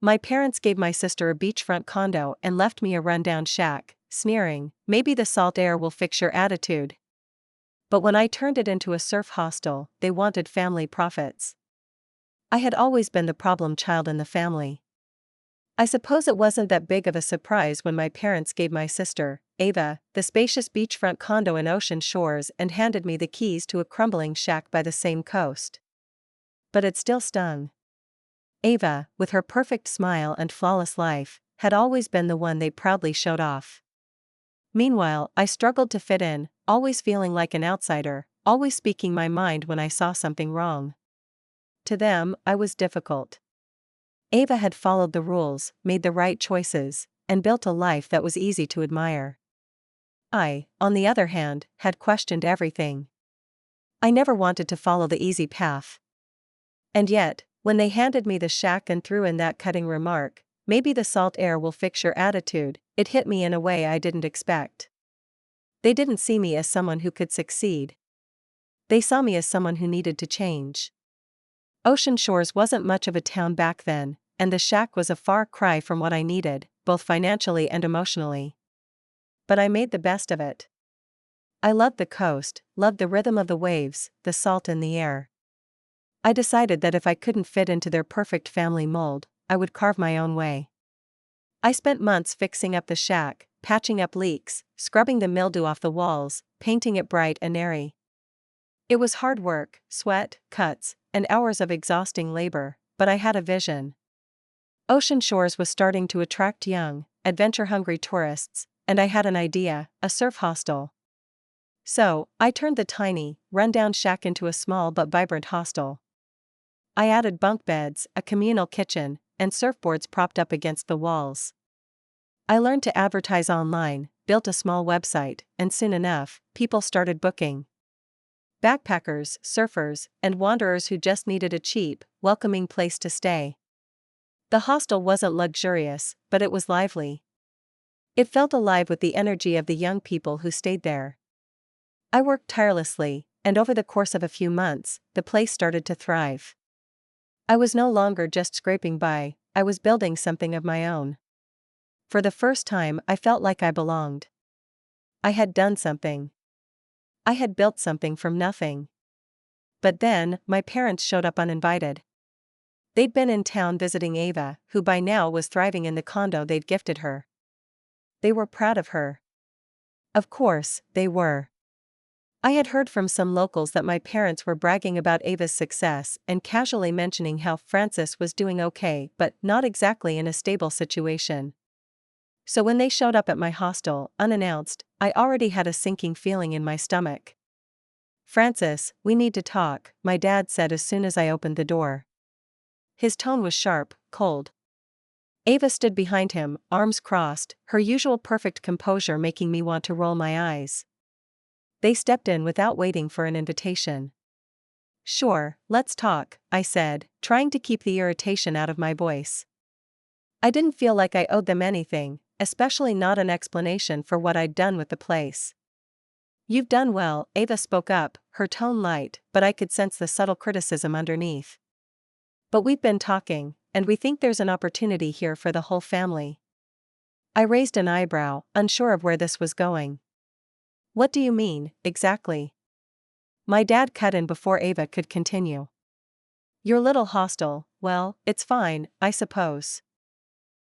My parents gave my sister a beachfront condo and left me a rundown shack, sneering, maybe the salt air will fix your attitude. But when I turned it into a surf hostel, they wanted family profits. I had always been the problem child in the family. I suppose it wasn't that big of a surprise when my parents gave my sister, Ava, the spacious beachfront condo in Ocean Shores and handed me the keys to a crumbling shack by the same coast. But it still stung. Ava, with her perfect smile and flawless life, had always been the one they proudly showed off. Meanwhile, I struggled to fit in, always feeling like an outsider, always speaking my mind when I saw something wrong. To them, I was difficult. Ava had followed the rules, made the right choices, and built a life that was easy to admire. I, on the other hand, had questioned everything. I never wanted to follow the easy path. And yet, when they handed me the shack and threw in that cutting remark, maybe the salt air will fix your attitude, it hit me in a way I didn't expect. They didn't see me as someone who could succeed. They saw me as someone who needed to change. Ocean Shores wasn't much of a town back then, and the shack was a far cry from what I needed, both financially and emotionally. But I made the best of it. I loved the coast, loved the rhythm of the waves, the salt in the air. I decided that if I couldn't fit into their perfect family mold, I would carve my own way. I spent months fixing up the shack, patching up leaks, scrubbing the mildew off the walls, painting it bright and airy. It was hard work, sweat, cuts, and hours of exhausting labor, but I had a vision. Ocean Shores was starting to attract young, adventure-hungry tourists, and I had an idea, a surf hostel. So, I turned the tiny, rundown shack into a small but vibrant hostel. I added bunk beds, a communal kitchen, and surfboards propped up against the walls. I learned to advertise online, built a small website, and soon enough, people started booking. Backpackers, surfers, and wanderers who just needed a cheap, welcoming place to stay. The hostel wasn't luxurious, but it was lively. It felt alive with the energy of the young people who stayed there. I worked tirelessly, and over the course of a few months, the place started to thrive. I was no longer just scraping by, I was building something of my own. For the first time, I felt like I belonged. I had done something. I had built something from nothing. But then, my parents showed up uninvited. They'd been in town visiting Ava, who by now was thriving in the condo they'd gifted her. They were proud of her. Of course, they were. I had heard from some locals that my parents were bragging about Ava's success and casually mentioning how Frances was doing okay but not exactly in a stable situation. So when they showed up at my hostel, unannounced, I already had a sinking feeling in my stomach. "Frances, we need to talk," my dad said as soon as I opened the door. His tone was sharp, cold. Ava stood behind him, arms crossed, her usual perfect composure making me want to roll my eyes. They stepped in without waiting for an invitation. "Sure, let's talk," I said, trying to keep the irritation out of my voice. I didn't feel like I owed them anything, especially not an explanation for what I'd done with the place. "You've done well," Ava spoke up, her tone light, but I could sense the subtle criticism underneath. "But we've been talking, and we think there's an opportunity here for the whole family." I raised an eyebrow, unsure of where this was going. "What do you mean, exactly?" My dad cut in before Ava could continue. "Your little hostel, well, it's fine, I suppose.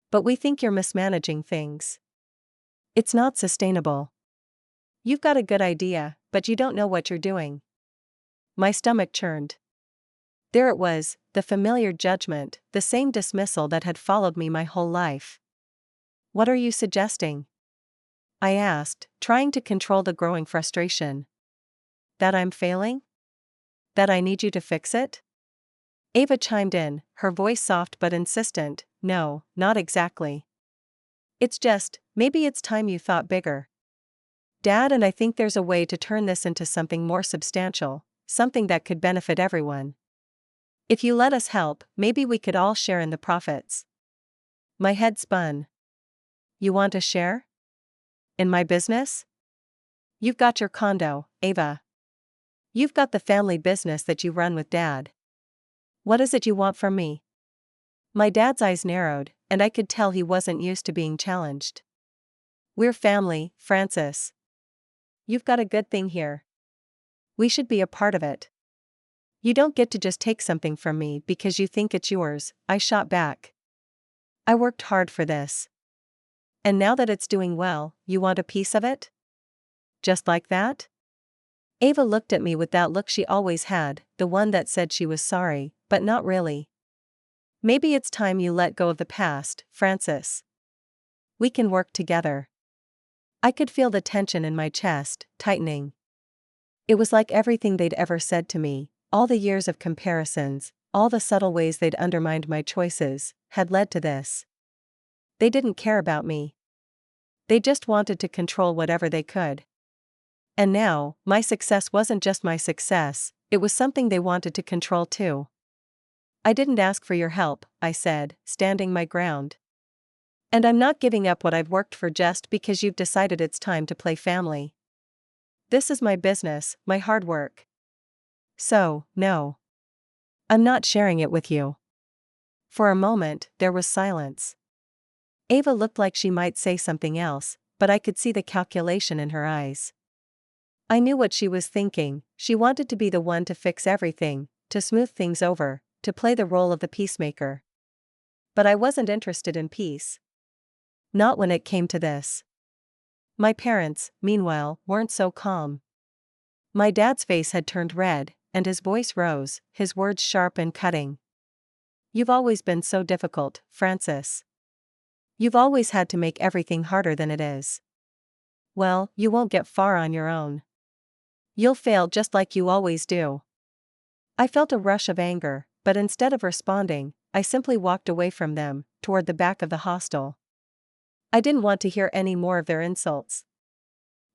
But we think you're mismanaging things. It's not sustainable. You've got a good idea, but you don't know what you're doing." My stomach churned. There it was, the familiar judgment, the same dismissal that had followed me my whole life. "What are you suggesting?" I asked, trying to control the growing frustration. "That I'm failing? That I need you to fix it?" Ava chimed in, her voice soft but insistent. "No, not exactly. It's just, maybe it's time you thought bigger. Dad and I think there's a way to turn this into something more substantial, something that could benefit everyone. If you let us help, maybe we could all share in the profits." My head spun. "You want to share? In my business? You've got your condo, Ava. You've got the family business that you run with Dad. What is it you want from me?" My dad's eyes narrowed, and I could tell he wasn't used to being challenged. We're family, Francis. You've got a good thing here. We should be a part of it. You don't get to just take something from me because you think it's yours, I shot back. I worked hard for this. And now that it's doing well, you want a piece of it? Just like that? Ava looked at me with that look she always had, the one that said she was sorry, but not really. Maybe it's time you let go of the past, Francis. We can work together. I could feel the tension in my chest, tightening. It was like everything they'd ever said to me, all the years of comparisons, all the subtle ways they'd undermined my choices, had led to this. They didn't care about me. They just wanted to control whatever they could. And now, my success wasn't just my success, it was something they wanted to control too. I didn't ask for your help, I said, standing my ground. And I'm not giving up what I've worked for just because you've decided it's time to play family. This is my business, my hard work. So, no. I'm not sharing it with you. For a moment, there was silence. Ava looked like she might say something else, but I could see the calculation in her eyes. I knew what she was thinking. She wanted to be the one to fix everything, to smooth things over, to play the role of the peacemaker. But I wasn't interested in peace. Not when it came to this. My parents, meanwhile, weren't so calm. My dad's face had turned red, and his voice rose, his words sharp and cutting. You've always been so difficult, Francis. You've always had to make everything harder than it is. Well, you won't get far on your own. You'll fail just like you always do. I felt a rush of anger, but instead of responding, I simply walked away from them, toward the back of the hostel. I didn't want to hear any more of their insults.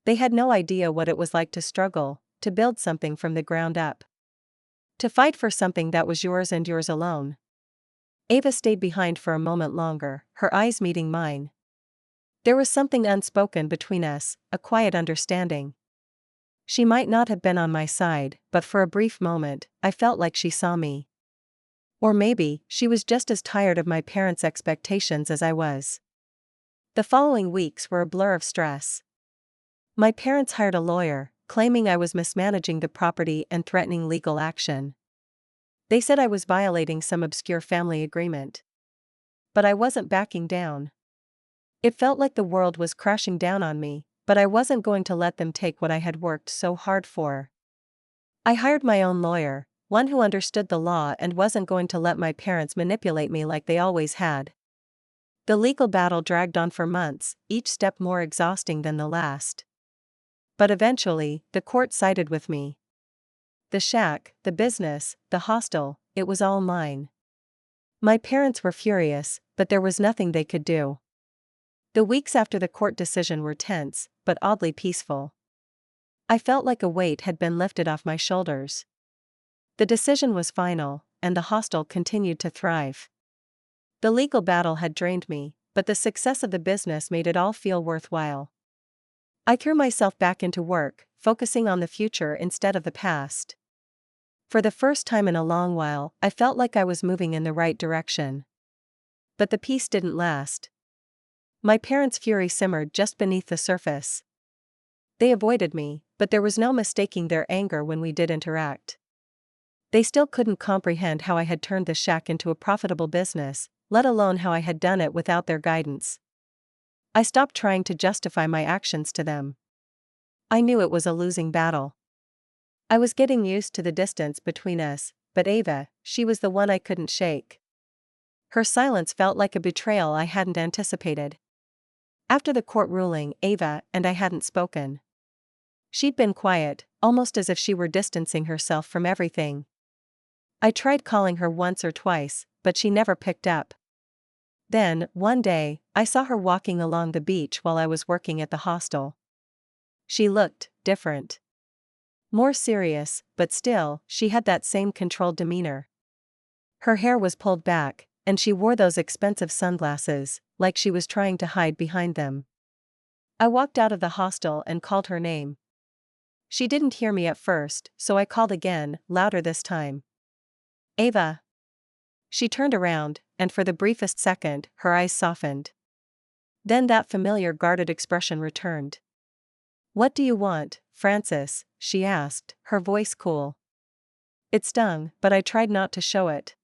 They had no idea what it was like to struggle, to build something from the ground up. To fight for something that was yours and yours alone. Ava stayed behind for a moment longer, her eyes meeting mine. There was something unspoken between us, a quiet understanding. She might not have been on my side, but for a brief moment, I felt like she saw me. Or maybe, she was just as tired of my parents' expectations as I was. The following weeks were a blur of stress. My parents hired a lawyer, claiming I was mismanaging the property and threatening legal action. They said I was violating some obscure family agreement. But I wasn't backing down. It felt like the world was crashing down on me, but I wasn't going to let them take what I had worked so hard for. I hired my own lawyer, one who understood the law and wasn't going to let my parents manipulate me like they always had. The legal battle dragged on for months, each step more exhausting than the last. But eventually, the court sided with me. The shack, the business, the hostel, it was all mine. My parents were furious, but there was nothing they could do. The weeks after the court decision were tense, but oddly peaceful. I felt like a weight had been lifted off my shoulders. The decision was final, and the hostel continued to thrive. The legal battle had drained me, but the success of the business made it all feel worthwhile. I threw myself back into work, focusing on the future instead of the past. For the first time in a long while, I felt like I was moving in the right direction. But the peace didn't last. My parents' fury simmered just beneath the surface. They avoided me, but there was no mistaking their anger when we did interact. They still couldn't comprehend how I had turned the shack into a profitable business, let alone how I had done it without their guidance. I stopped trying to justify my actions to them. I knew it was a losing battle. I was getting used to the distance between us, but Ava, she was the one I couldn't shake. Her silence felt like a betrayal I hadn't anticipated. After the court ruling, Ava and I hadn't spoken. She'd been quiet, almost as if she were distancing herself from everything. I tried calling her once or twice, but she never picked up. Then, one day, I saw her walking along the beach while I was working at the hostel. She looked different. More serious, but still, she had that same controlled demeanor. Her hair was pulled back, and she wore those expensive sunglasses, like she was trying to hide behind them. I walked out of the hostel and called her name. She didn't hear me at first, so I called again, louder this time. Ava. She turned around, and for the briefest second, her eyes softened. Then that familiar guarded expression returned. "What do you want, Francis?" she asked, her voice cool. It stung, but I tried not to show it.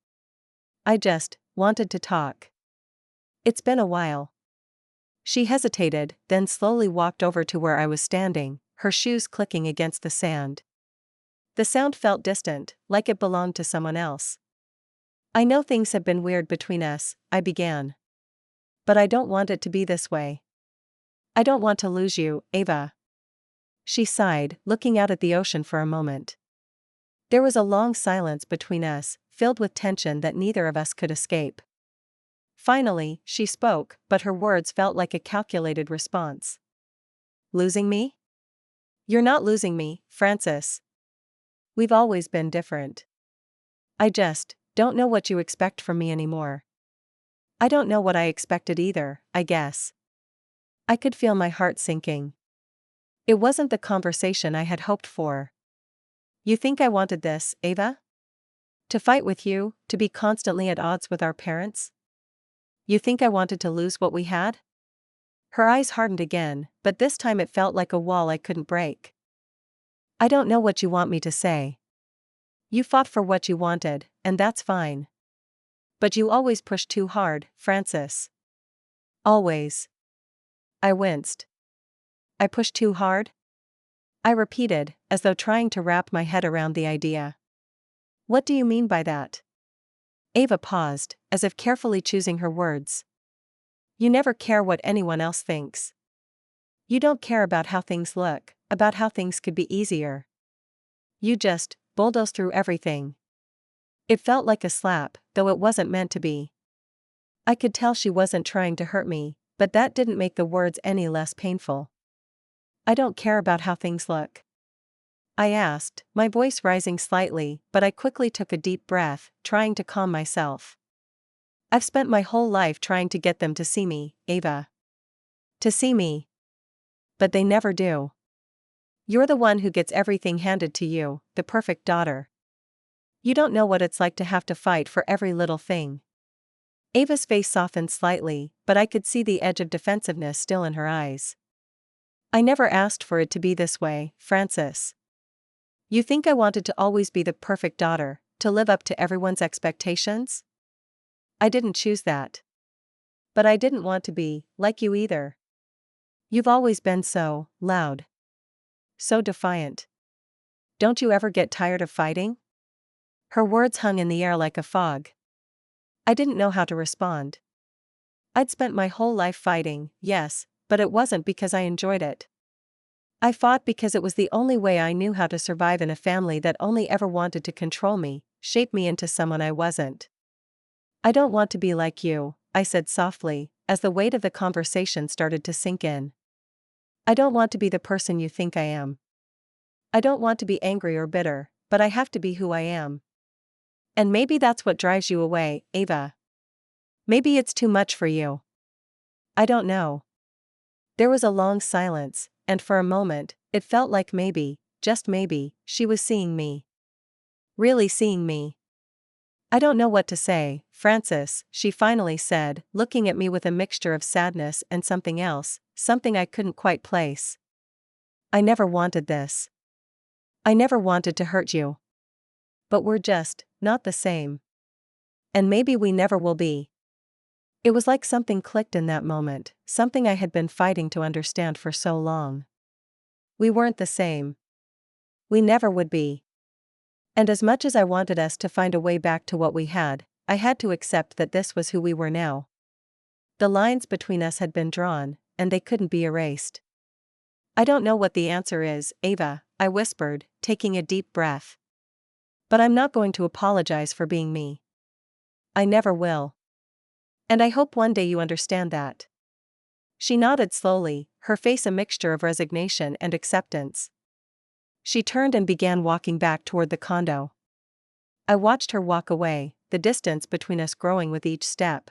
"I just wanted to talk. It's been a while." She hesitated, then slowly walked over to where I was standing, her shoes clicking against the sand. The sound felt distant, like it belonged to someone else. "I know things have been weird between us," I began. "But I don't want it to be this way. I don't want to lose you, Ava." She sighed, looking out at the ocean for a moment. There was a long silence between us, filled with tension that neither of us could escape. Finally, she spoke, but her words felt like a calculated response. "Losing me? You're not losing me, Francis. We've always been different. I just don't know what you expect from me anymore." I don't know what I expected either, I guess. I could feel my heart sinking. It wasn't the conversation I had hoped for. "You think I wanted this, Ava? To fight with you, to be constantly at odds with our parents? You think I wanted to lose what we had?" Her eyes hardened again, but this time it felt like a wall I couldn't break. "I don't know what you want me to say. You fought for what you wanted, and that's fine. But you always pushed too hard, Francis. Always." I winced. "I pushed too hard?" I repeated, as though trying to wrap my head around the idea. "What do you mean by that?" Ava paused, as if carefully choosing her words. "You never care what anyone else thinks. You don't care about how things look, about how things could be easier. You just bulldoze through everything." It felt like a slap, though it wasn't meant to be. I could tell she wasn't trying to hurt me, but that didn't make the words any less painful. "I don't care about how things look?" I asked, my voice rising slightly, but I quickly took a deep breath, trying to calm myself. "I've spent my whole life trying to get them to see me, Ava. To see me. But they never do. You're the one who gets everything handed to you, the perfect daughter. You don't know what it's like to have to fight for every little thing." Ava's face softened slightly, but I could see the edge of defensiveness still in her eyes. "I never asked for it to be this way, Francis. You think I wanted to always be the perfect daughter, to live up to everyone's expectations? I didn't choose that. But I didn't want to be like you either. You've always been so loud. So defiant. Don't you ever get tired of fighting?" Her words hung in the air like a fog. I didn't know how to respond. I'd spent my whole life fighting, yes, but it wasn't because I enjoyed it. I fought because it was the only way I knew how to survive in a family that only ever wanted to control me, shape me into someone I wasn't. "I don't want to be like you," I said softly, as the weight of the conversation started to sink in. "I don't want to be the person you think I am. I don't want to be angry or bitter, but I have to be who I am. And maybe that's what drives you away, Ava. Maybe it's too much for you. I don't know." There was a long silence, and for a moment, it felt like maybe, just maybe, she was seeing me. Really seeing me. "I don't know what to say, Francis," she finally said, looking at me with a mixture of sadness and something else, something I couldn't quite place. "I never wanted this. I never wanted to hurt you. But we're just not the same. And maybe we never will be." It was like something clicked in that moment, something I had been fighting to understand for so long. We weren't the same. We never would be. And as much as I wanted us to find a way back to what we had to accept that this was who we were now. The lines between us had been drawn, and they couldn't be erased. "I don't know what the answer is, Ava," I whispered, taking a deep breath. "But I'm not going to apologize for being me. I never will. And I hope one day you understand that." She nodded slowly, her face a mixture of resignation and acceptance. She turned and began walking back toward the condo. I watched her walk away, the distance between us growing with each step.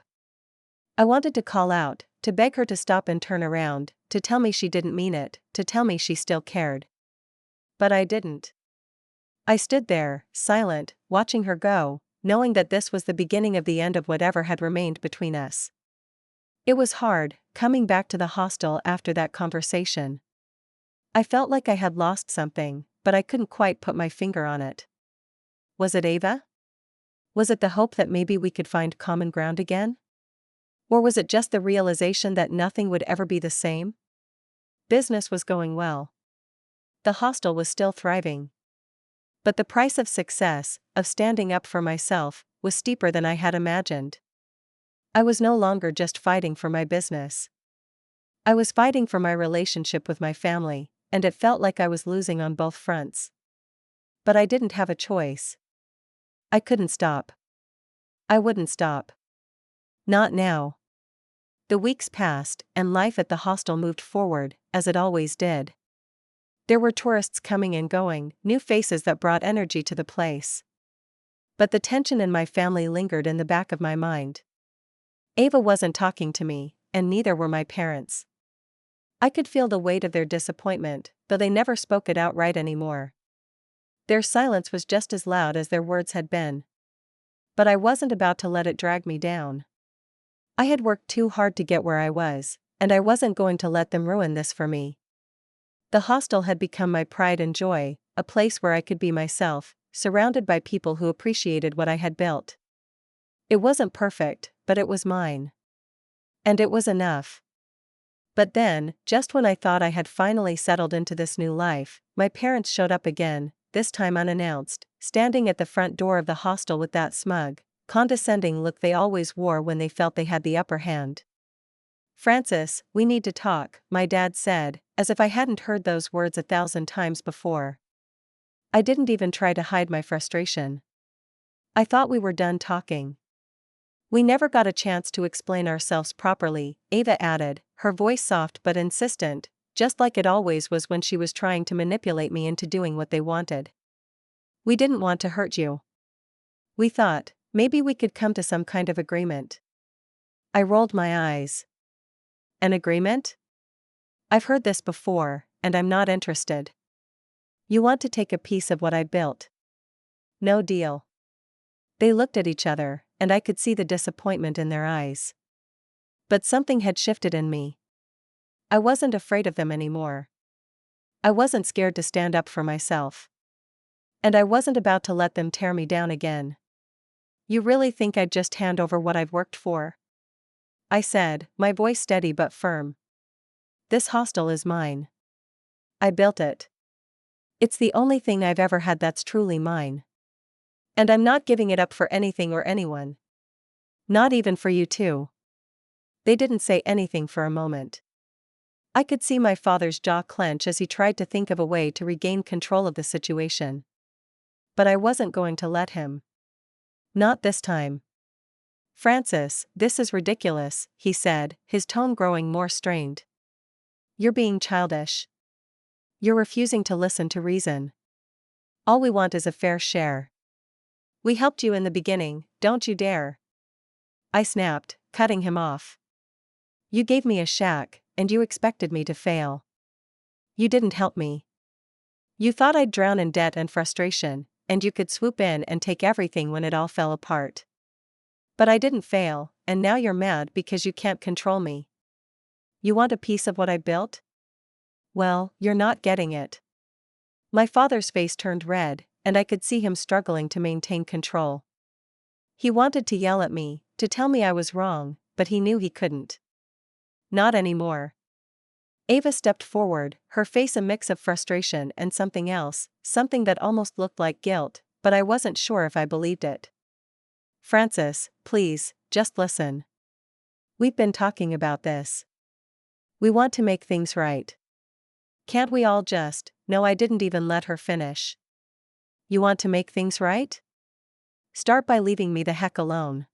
I wanted to call out, to beg her to stop and turn around, to tell me she didn't mean it, to tell me she still cared. But I didn't. I stood there, silent, watching her go, knowing that this was the beginning of the end of whatever had remained between us. It was hard, coming back to the hostel after that conversation. I felt like I had lost something, but I couldn't quite put my finger on it. Was it Ava? Was it the hope that maybe we could find common ground again? Or was it just the realization that nothing would ever be the same? Business was going well. The hostel was still thriving. But the price of success, of standing up for myself, was steeper than I had imagined. I was no longer just fighting for my business. I was fighting for my relationship with my family, and it felt like I was losing on both fronts. But I didn't have a choice. I couldn't stop. I wouldn't stop. Not now. The weeks passed, and life at the hostel moved forward, as it always did. There were tourists coming and going, new faces that brought energy to the place. But the tension in my family lingered in the back of my mind. Ava wasn't talking to me, and neither were my parents. I could feel the weight of their disappointment, though they never spoke it outright anymore. Their silence was just as loud as their words had been. But I wasn't about to let it drag me down. I had worked too hard to get where I was, and I wasn't going to let them ruin this for me. The hostel had become my pride and joy, a place where I could be myself, surrounded by people who appreciated what I had built. It wasn't perfect, but it was mine. And it was enough. But then, just when I thought I had finally settled into this new life, my parents showed up again, this time unannounced, standing at the front door of the hostel with that smug, condescending look they always wore when they felt they had the upper hand. "Francis, we need to talk," my dad said, as if I hadn't heard those words 1,000 times before. I didn't even try to hide my frustration. I thought we were done talking. "We never got a chance to explain ourselves properly," Ava added, her voice soft but insistent, just like it always was when she was trying to manipulate me into doing what they wanted. "We didn't want to hurt you. We thought, maybe we could come to some kind of agreement." I rolled my eyes. "An agreement? I've heard this before, and I'm not interested. You want to take a piece of what I built. No deal." They looked at each other, and I could see the disappointment in their eyes. But something had shifted in me. I wasn't afraid of them anymore. I wasn't scared to stand up for myself. And I wasn't about to let them tear me down again. "You really think I'd just hand over what I've worked for?" I said, my voice steady but firm. "This hostel is mine. I built it. It's the only thing I've ever had that's truly mine. And I'm not giving it up for anything or anyone. Not even for you too." They didn't say anything for a moment. I could see my father's jaw clench as he tried to think of a way to regain control of the situation. But I wasn't going to let him. Not this time. "Francis, this is ridiculous," he said, his tone growing more strained. "You're being childish. You're refusing to listen to reason. All we want is a fair share. We helped you in the beginning, don't you dare." I snapped, cutting him off. "You gave me a shack, and you expected me to fail. You didn't help me. You thought I'd drown in debt and frustration, and you could swoop in and take everything when it all fell apart. But I didn't fail, and now you're mad because you can't control me. You want a piece of what I built? Well, you're not getting it." My father's face turned red, and I could see him struggling to maintain control. He wanted to yell at me, to tell me I was wrong, but he knew he couldn't. Not anymore. Ava stepped forward, her face a mix of frustration and something else, something that almost looked like guilt, but I wasn't sure if I believed it. "Francis, please, just listen. We've been talking about this. We want to make things right. Can't we all just—" No, I didn't even let her finish. "You want to make things right? Start by leaving me the heck alone."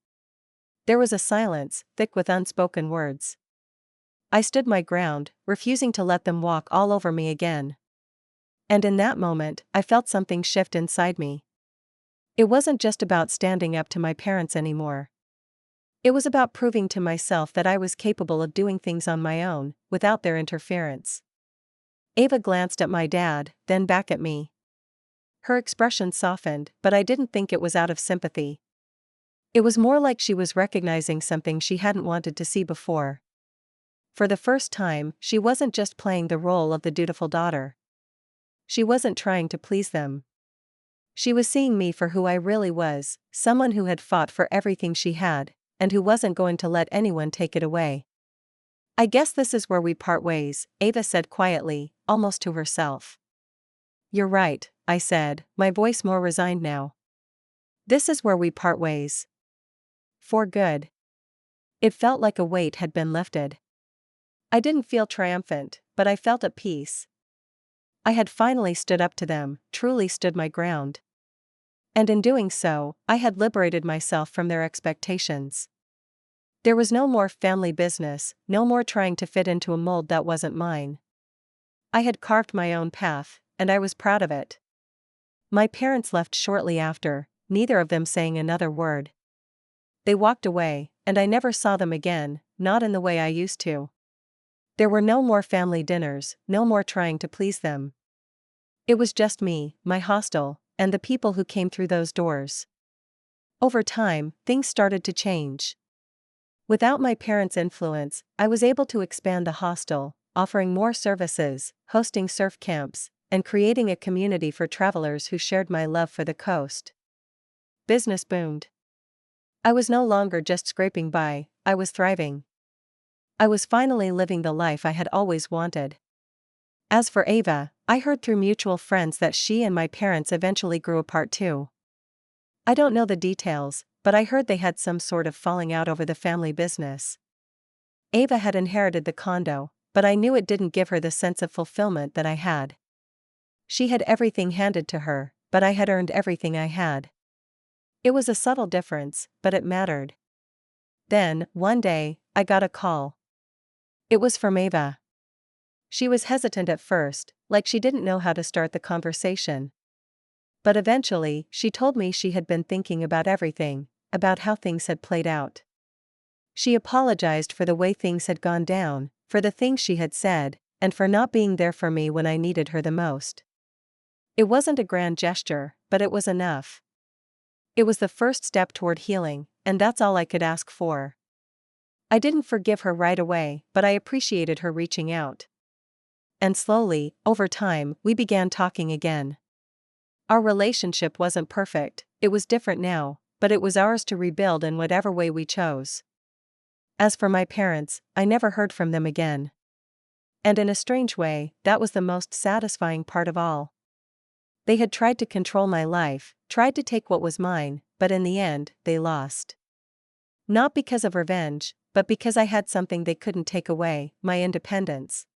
There was a silence, thick with unspoken words. I stood my ground, refusing to let them walk all over me again. And in that moment, I felt something shift inside me. It wasn't just about standing up to my parents anymore. It was about proving to myself that I was capable of doing things on my own, without their interference. Ava glanced at my dad, then back at me. Her expression softened, but I didn't think it was out of sympathy. It was more like she was recognizing something she hadn't wanted to see before. For the first time, she wasn't just playing the role of the dutiful daughter. She wasn't trying to please them. She was seeing me for who I really was, someone who had fought for everything she had, and who wasn't going to let anyone take it away. "I guess this is where we part ways," Ava said quietly, almost to herself. "You're right," I said, my voice more resigned now. "This is where we part ways. For good." It felt like a weight had been lifted. I didn't feel triumphant, but I felt at peace. I had finally stood up to them, truly stood my ground. And in doing so, I had liberated myself from their expectations. There was no more family business, no more trying to fit into a mold that wasn't mine. I had carved my own path, and I was proud of it. My parents left shortly after, neither of them saying another word. They walked away, and I never saw them again, not in the way I used to. There were no more family dinners, no more trying to please them. It was just me, my hostel, and the people who came through those doors. Over time, things started to change. Without my parents' influence, I was able to expand the hostel, offering more services, hosting surf camps, and creating a community for travelers who shared my love for the coast. Business boomed. I was no longer just scraping by, I was thriving. I was finally living the life I had always wanted. As for Ava, I heard through mutual friends that she and my parents eventually grew apart too. I don't know the details, but I heard they had some sort of falling out over the family business. Ava had inherited the condo, but I knew it didn't give her the sense of fulfillment that I had. She had everything handed to her, but I had earned everything I had. It was a subtle difference, but it mattered. Then, one day, I got a call. It was from Ava. She was hesitant at first, like she didn't know how to start the conversation. But eventually, she told me she had been thinking about everything, about how things had played out. She apologized for the way things had gone down, for the things she had said, and for not being there for me when I needed her the most. It wasn't a grand gesture, but it was enough. It was the first step toward healing, and that's all I could ask for. I didn't forgive her right away, but I appreciated her reaching out. And slowly, over time, we began talking again. Our relationship wasn't perfect, it was different now, but it was ours to rebuild in whatever way we chose. As for my parents, I never heard from them again. And in a strange way, that was the most satisfying part of all. They had tried to control my life, tried to take what was mine, but in the end, they lost. Not because of revenge, but because I had something they couldn't take away, my independence.